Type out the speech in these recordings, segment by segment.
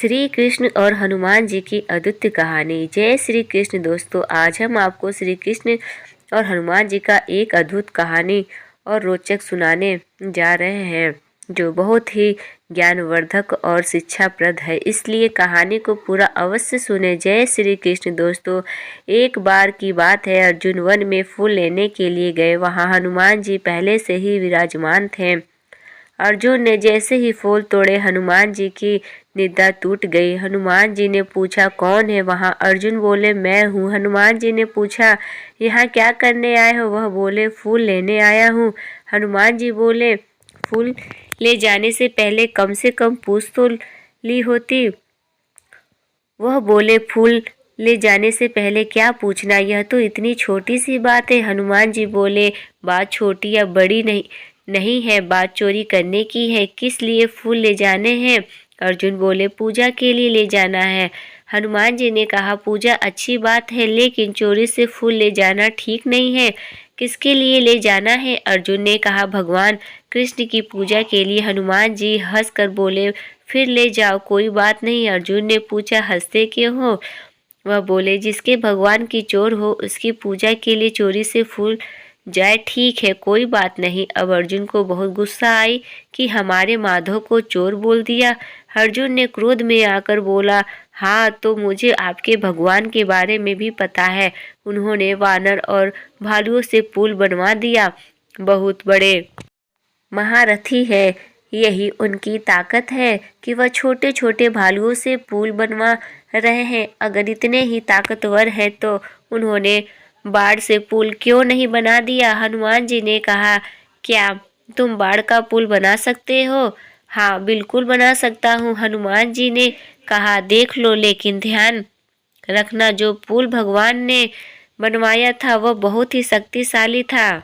श्री कृष्ण और हनुमान जी की अद्भुत कहानी। जय श्री कृष्ण दोस्तों, आज हम आपको श्री कृष्ण और हनुमान जी का एक अद्भुत कहानी और रोचक सुनाने जा रहे हैं जो बहुत ही ज्ञानवर्धक और शिक्षाप्रद है, इसलिए कहानी को पूरा अवश्य सुने। जय श्री कृष्ण दोस्तों, एक बार की बात है, अर्जुन वन में फूल लेने के लिए गए। वहाँ हनुमान जी पहले से ही विराजमान थे। अर्जुन ने जैसे ही फूल तोड़े, हनुमान जी की निद्रा टूट गई। हनुमान जी ने पूछा, कौन है वहाँ? अर्जुन बोले, मैं हूँ। हनुमान जी ने पूछा, यहाँ क्या करने आए हो? वह बोले, फूल लेने आया हूँ। हनुमान जी बोले, फूल ले जाने से पहले कम से कम पूछ तो ली होती। वह बोले, फूल ले जाने से पहले क्या पूछना, यह तो इतनी छोटी सी बात है। हनुमान जी बोले, बात छोटी या बड़ी नहीं है, बात चोरी करने की है। किस लिए फूल ले जाने हैं? अर्जुन बोले, पूजा के लिए ले जाना है। हनुमान जी ने कहा, पूजा अच्छी बात है, लेकिन चोरी से फूल ले जाना ठीक नहीं है। किसके लिए ले जाना है? अर्जुन ने कहा, भगवान कृष्ण की पूजा के लिए। हनुमान जी हंसकर बोले, फिर ले जाओ, कोई बात नहीं। अर्जुन ने पूछा, हंसते क्यों हो? वह बोले, जिसके भगवान की चोर हो उसकी पूजा के लिए चोरी से फूल जाए, ठीक है, कोई बात नहीं। अब अर्जुन को बहुत गुस्सा आई कि हमारे माधव को चोर बोल दिया। अर्जुन ने क्रोध में आकर बोला, हाँ तो मुझे आपके भगवान के बारे में भी पता है। उन्होंने वानर और भालुओं से पुल बनवा दिया, बहुत बड़े महारथी है। यही उनकी ताकत है कि वह छोटे छोटे भालुओं से पुल बनवा रहे हैं। अगर इतने ही ताकतवर है तो उन्होंने बाढ़ से पुल क्यों नहीं बना दिया? हनुमान जी ने कहा, क्या तुम बाढ़ का पुल बना सकते हो? हाँ बिल्कुल बना सकता हूँ। हनुमान जी ने कहा, देख लो, लेकिन ध्यान रखना, जो पुल भगवान ने बनवाया था वह बहुत ही शक्तिशाली था।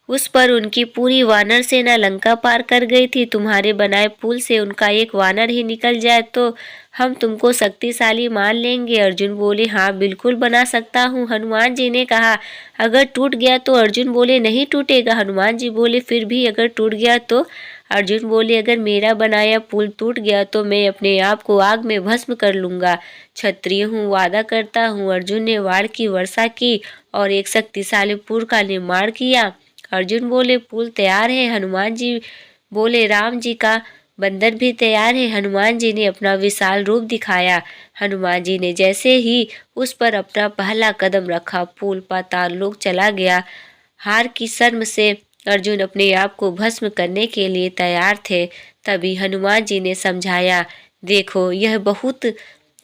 उस पर उनकी पूरी वानर सेना लंका पार कर गई थी। तुम्हारे बनाए पुल से उनका एक वानर ही निकल जाए तो हम तुमको शक्तिशाली मान लेंगे। अर्जुन बोले, हाँ बिल्कुल बना सकता हूँ। हनुमान जी ने कहा, अगर टूट गया तो? अर्जुन बोले, नहीं टूटेगा। हनुमान जी बोले, फिर भी अगर टूट गया तो? अर्जुन बोले, अगर मेरा बनाया पुल टूट गया तो मैं अपने आप को आग में भस्म कर लूंगा। क्षत्रिय हूँ, वादा करता हूँ। अर्जुन ने वार की वर्षा की और एक शक्तिशाली पुल का निर्माण किया। अर्जुन बोले, पुल तैयार है। हनुमान जी बोले, राम जी का बंदर भी तैयार है। हनुमान जी ने अपना विशाल रूप दिखाया। हनुमान जी ने जैसे ही उस पर अपना पहला कदम रखा, पुल पाताल लोक चला गया। हार की शर्म से अर्जुन अपने आप को भस्म करने के लिए तैयार थे। तभी हनुमान जी ने समझाया, देखो यह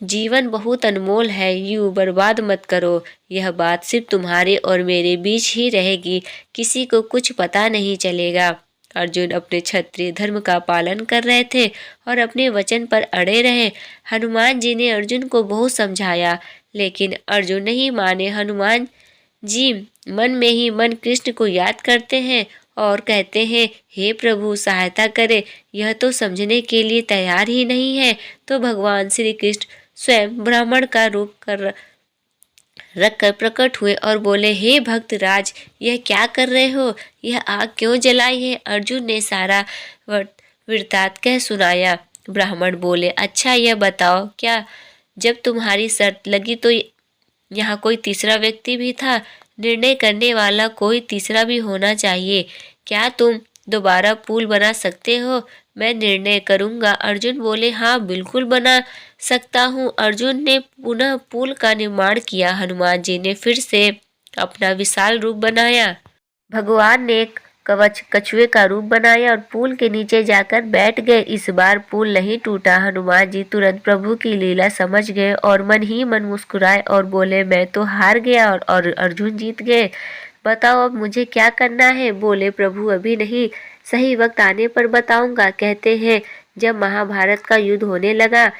जीवन बहुत अनमोल है, यूं बर्बाद मत करो। यह बात सिर्फ तुम्हारे और मेरे बीच ही रहेगी, किसी को कुछ पता नहीं चलेगा। अर्जुन अपने क्षत्रिय धर्म का पालन कर रहे थे और अपने वचन पर अड़े रहे। हनुमान जी ने अर्जुन को बहुत समझाया, लेकिन अर्जुन नहीं माने। हनुमान जी मन में ही मन कृष्ण को याद करते हैं और कहते हैं, हे प्रभु सहायता करे। यह तो समझने के लिए तैयार ही नहीं है। तो भगवान श्री कृष्ण स्वयं ब्राह्मण का रूप रखकर प्रकट हुए और बोले, हे भक्त राज, यह क्या कर रहे हो? यह आग क्यों जलाई है? अर्जुन ने सारा वृत्तांत कह सुनाया। ब्राह्मण बोले, अच्छा यह बताओ, क्या जब तुम्हारी शर्त लगी तो यहाँ कोई तीसरा व्यक्ति भी था? निर्णय करने वाला कोई तीसरा भी होना चाहिए। क्या तुम दोबारा पुल बना सकते हो? मैं निर्णय करूंगा। अर्जुन बोले, हाँ बिल्कुल बना सकता हूँ। अर्जुन ने पुनः पुल का निर्माण किया। हनुमान जी ने फिर से अपना विशाल रूप बनाया। भगवान ने एक कछुए का रूप बनाया और पुल के नीचे जाकर बैठ गए। इस बार पुल नहीं टूटा। हनुमान जी तुरंत प्रभु की लीला समझ गए और मन ही मन मुस्कुराए और बोले, मैं तो हार गया और अर्जुन जीत गए। बताओ अब मुझे क्या करना है? बोले, प्रभु अभी नहीं, सही वक्त आने पर बताऊंगा। कहते हैं जब महाभारत का युद्ध होने लगा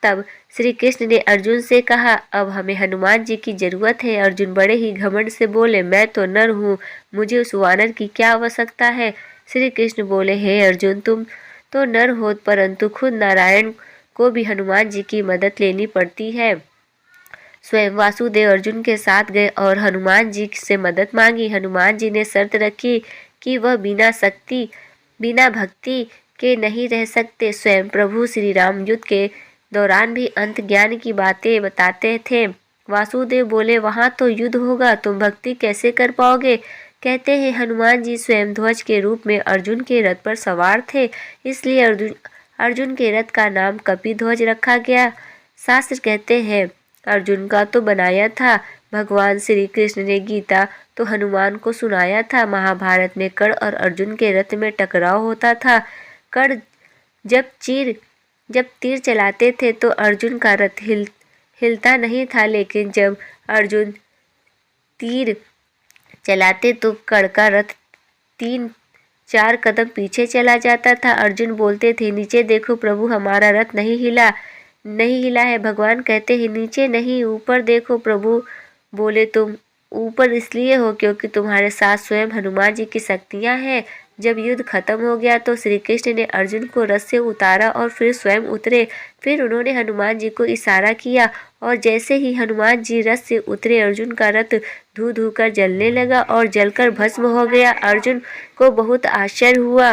तब श्री कृष्ण ने अर्जुन से कहा, अब हमें हनुमान जी की जरूरत है। अर्जुन बड़े ही घमंड से बोले, मैं तो नर हूँ, मुझे उस वानर की क्या आवश्यकता है? श्री कृष्ण बोले, हे अर्जुन, तुम तो नर हो, परंतु खुद नारायण को भी हनुमान जी की मदद लेनी पड़ती है। स्वयं वासुदेव अर्जुन के साथ गए और हनुमान जी से मदद मांगी। हनुमान जी ने शर्त रखी कि वह बिना भक्ति के नहीं रह सकते। स्वयं प्रभु श्री राम युद्ध के दौरान भी अंत ज्ञान की बातें बताते थे। वासुदेव बोले, वहाँ तो युद्ध होगा, तुम भक्ति कैसे कर पाओगे? कहते हैं हनुमान जी स्वयं ध्वज के रूप में अर्जुन के रथ पर सवार थे, इसलिए अर्जुन के रथ का नाम कपिध्वज रखा गया। शास्त्र कहते हैं अर्जुन का तो बनाया था। भगवान श्री कृष्ण ने गीता तो हनुमान को सुनाया था। महाभारत में कर्ण और अर्जुन के रथ में टकराव होता था। कर्ण जब तीर चलाते थे तो अर्जुन का रथ हिलता नहीं था, लेकिन जब अर्जुन तीर चलाते तो कर्ण का रथ 3-4 कदम पीछे चला जाता था। अर्जुन बोलते थे, नीचे देखो प्रभु, हमारा रथ नहीं हिला है। भगवान कहते हैं, नीचे नहीं, ऊपर देखो। प्रभु बोले, तुम ऊपर इसलिए हो क्योंकि तुम्हारे साथ स्वयं हनुमान जी की शक्तियाँ हैं। जब युद्ध खत्म हो गया तो श्री कृष्ण ने अर्जुन को रथ से उतारा और फिर स्वयं उतरे। फिर उन्होंने हनुमान जी को इशारा किया और जैसे ही हनुमान जी रथ से उतरे, अर्जुन का रथ धू धू कर जलने लगा और जलकर भस्म हो गया। अर्जुन को बहुत आश्चर्य हुआ।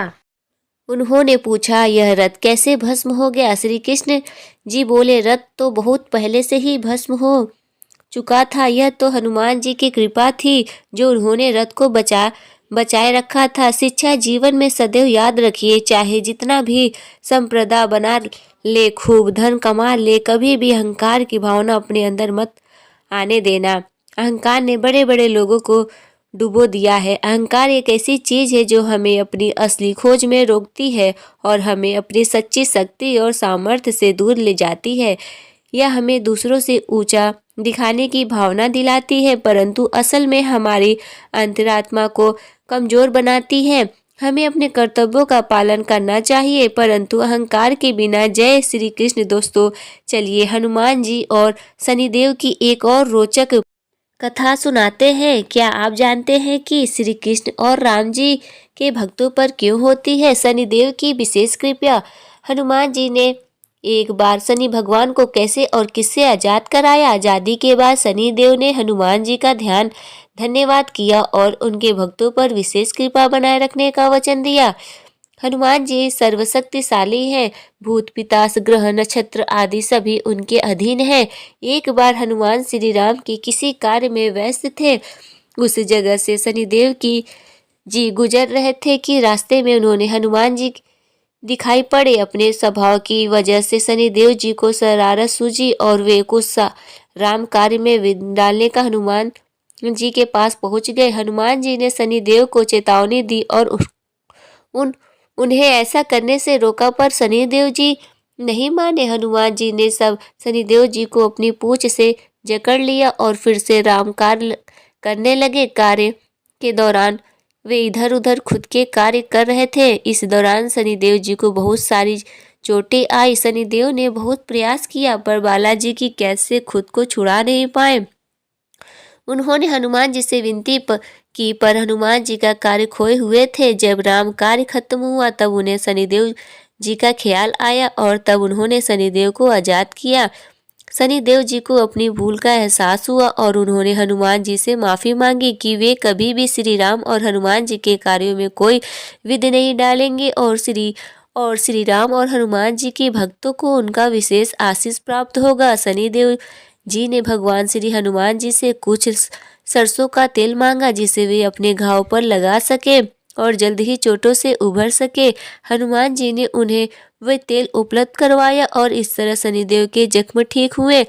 उन्होंने पूछा, यह रथ कैसे भस्म हो गया? श्री कृष्ण जी बोले, रथ तो बहुत पहले से ही भस्म हो चुका था। यह तो हनुमान जी की कृपा थी जो उन्होंने रथ को बचाए रखा था। शिक्षा जीवन में सदैव याद रखिए, चाहे जितना भी संप्रदा बना ले, खूब धन कमा ले, कभी भी अहंकार की भावना अपने अंदर मत आने देना। अहंकार ने बड़े बड़े लोगों को डुबो दिया है। अहंकार एक ऐसी चीज है जो हमें अपनी असली खोज में रोकती है और हमें अपनी सच्ची शक्ति और सामर्थ्य से दूर ले जाती है। यह हमें दूसरों से ऊंचा दिखाने की भावना दिलाती है, परंतु असल में हमारी अंतरात्मा को कमजोर बनाती है। हमें अपने कर्तव्यों का पालन करना चाहिए, परंतु अहंकार के बिना। जय श्री कृष्ण दोस्तों, चलिए हनुमान जी और शनिदेव की एक और रोचक कथा सुनाते हैं। क्या आप जानते हैं कि श्री कृष्ण और राम जी के भक्तों पर क्यों होती है शनिदेव की विशेष कृपा? हनुमान जी ने एक बार शनि भगवान को कैसे और किससे आजाद कराया? आजादी के बाद शनिदेव ने हनुमान जी का धन्यवाद किया और उनके भक्तों पर विशेष कृपा बनाए रखने का वचन दिया। हनुमान जी सर्वशक्तिशाली हैं। भूत पिशाच ग्रह नक्षत्र आदि सभी उनके अधीन हैं। एक बार हनुमान श्री राम के किसी कार्य में व्यस्त थे। उस जगह से शनिदेव जी गुजर रहे थे कि रास्ते में उन्होंने हनुमान जी दिखाई पड़े। अपने स्वभाव की वजह से शनिदेव जी को शरारत सूझी और वे कुछ राम कार्य में विघ्न डालने का हनुमान जी के पास पहुंच गए। हनुमान जी ने शनिदेव को चेतावनी दी और उन्हें ऐसा करने से रोका, पर शनिदेव जी नहीं माने। हनुमान जी ने सब शनिदेव जी को अपनी पूंछ से जकड़ लिया और फिर से राम कार्य करने लगे। कार्य के दौरान वे इधर उधर खुद के कार्य कर रहे थे। इस दौरान शनिदेव जी को बहुत सारी चोटें आई। शनिदेव ने बहुत प्रयास किया पर बालाजी की कैद से खुद को छुड़ा नहीं पाए। उन्होंने हनुमान जी से विनती की, पर हनुमान जी का कार्य खोए हुए थे। जब राम कार्य खत्म हुआ तब उन्हें शनिदेव जी का ख्याल आया और तब उन्होंने शनिदेव को आजाद किया। शनिदेव जी को अपनी भूल का एहसास हुआ और उन्होंने हनुमान जी से माफ़ी मांगी कि वे कभी भी श्री राम और हनुमान जी के कार्यों में कोई विघ्न नहीं डालेंगे और श्री राम और हनुमान जी के भक्तों को उनका विशेष आशीष प्राप्त होगा। शनिदेव जी ने भगवान श्री हनुमान जी से कुछ सरसों का तेल मांगा जिसे वे अपने घाव पर लगा सके और जल्द ही चोटों से उभर सके। हनुमान जी ने उन्हें वह तेल उपलब्ध करवाया और इस तरह शनिदेव के जख्म ठीक हुए।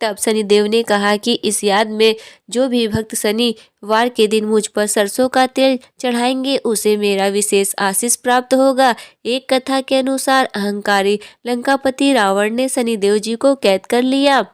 तब शनिदेव ने कहा कि इस याद में जो भी भक्त शनिवार के दिन मुझ पर सरसों का तेल चढ़ाएंगे उसे मेरा विशेष आशीष प्राप्त होगा। एक कथा के अनुसार अहंकारी लंकापति रावण ने शनिदेव जी को कैद कर लिया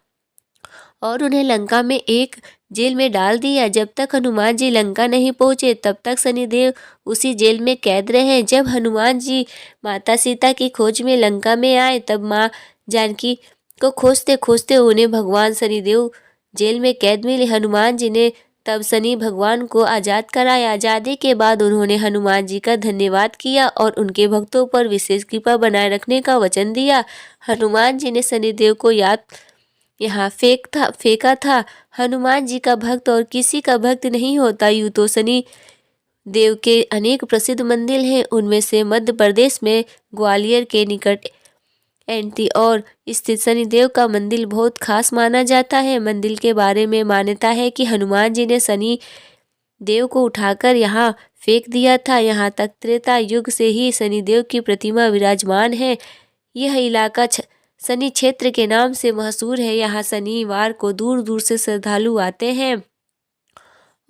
और उन्हें लंका में एक जेल में डाल दिया। जब तक हनुमान जी लंका नहीं पहुंचे तब तक शनिदेव उसी जेल में कैद रहे। जब हनुमान जी माता सीता की खोज में लंका में आए तब माँ जानकी को खोजते खोजते उन्हें भगवान शनिदेव जेल में कैद मिले। हनुमान जी ने तब शनि भगवान को आजाद कराया। आजादी के बाद उन्होंने हनुमान जी का धन्यवाद किया और उनके भक्तों पर विशेष कृपा बनाए रखने का वचन दिया। हनुमान जी ने शनिदेव को यहाँ फेंका था। हनुमान जी का भक्त और किसी का भक्त नहीं होता। यूँ तो शनि देव के अनेक प्रसिद्ध मंदिर हैं। उनमें से मध्य प्रदेश में ग्वालियर के निकट एंटी और स्थित शनिदेव का मंदिर बहुत खास माना जाता है। मंदिर के बारे में मान्यता है कि हनुमान जी ने शनि देव को उठाकर यहाँ फेंक दिया था। यहाँ तक त्रेता युग से ही शनिदेव की प्रतिमा विराजमान है। यह इलाका शनि क्षेत्र के नाम से मशहूर है। यहाँ शनिवार को दूर दूर से श्रद्धालु आते हैं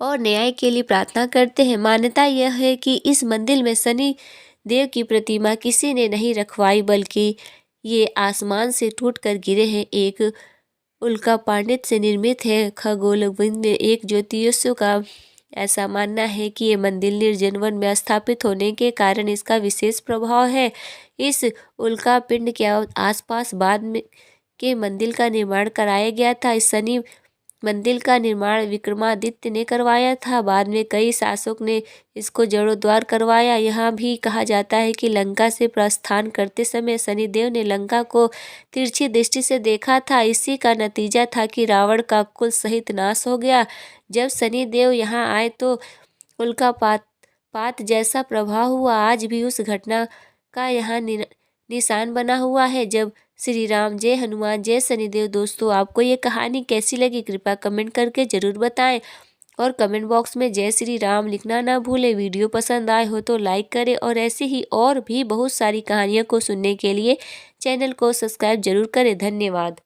और न्याय के लिए प्रार्थना करते हैं। मान्यता यह है कि इस मंदिर में शनि देव की प्रतिमा किसी ने नहीं रखवाई, बल्कि ये आसमान से टूटकर गिरे हैं। एक उल्का पांडित से निर्मित है। खगोलविद में एक ज्योतिषियों का ऐसा मानना है कि ये मंदिर निर्जन वन में स्थापित होने के कारण इसका विशेष प्रभाव है। इस उल्का पिंड के आसपास बाद में के मंदिर का निर्माण कराया गया था। इस शनि मंदिर का निर्माण विक्रमादित्य ने करवाया था। बाद में कई शासक ने इसको जीर्णोद्धार करवाया। यहाँ भी कहा जाता है कि लंका से प्रस्थान करते समय शनिदेव ने लंका को तिरछी दृष्टि से देखा था। इसी का नतीजा था कि रावण का कुल सहित नाश हो गया। जब शनिदेव यहाँ आए तो उल्कापात जैसा प्रभाव हुआ। आज भी उस घटना का यहाँ निशान बना हुआ है। जब श्री राम, जय हनुमान, जय शनिदेव। दोस्तों, आपको ये कहानी कैसी लगी कृपया कमेंट करके ज़रूर बताएं और कमेंट बॉक्स में जय श्री राम लिखना ना भूलें। वीडियो पसंद आए हो तो लाइक करें और ऐसी ही और भी बहुत सारी कहानियों को सुनने के लिए चैनल को सब्सक्राइब जरूर करें। धन्यवाद।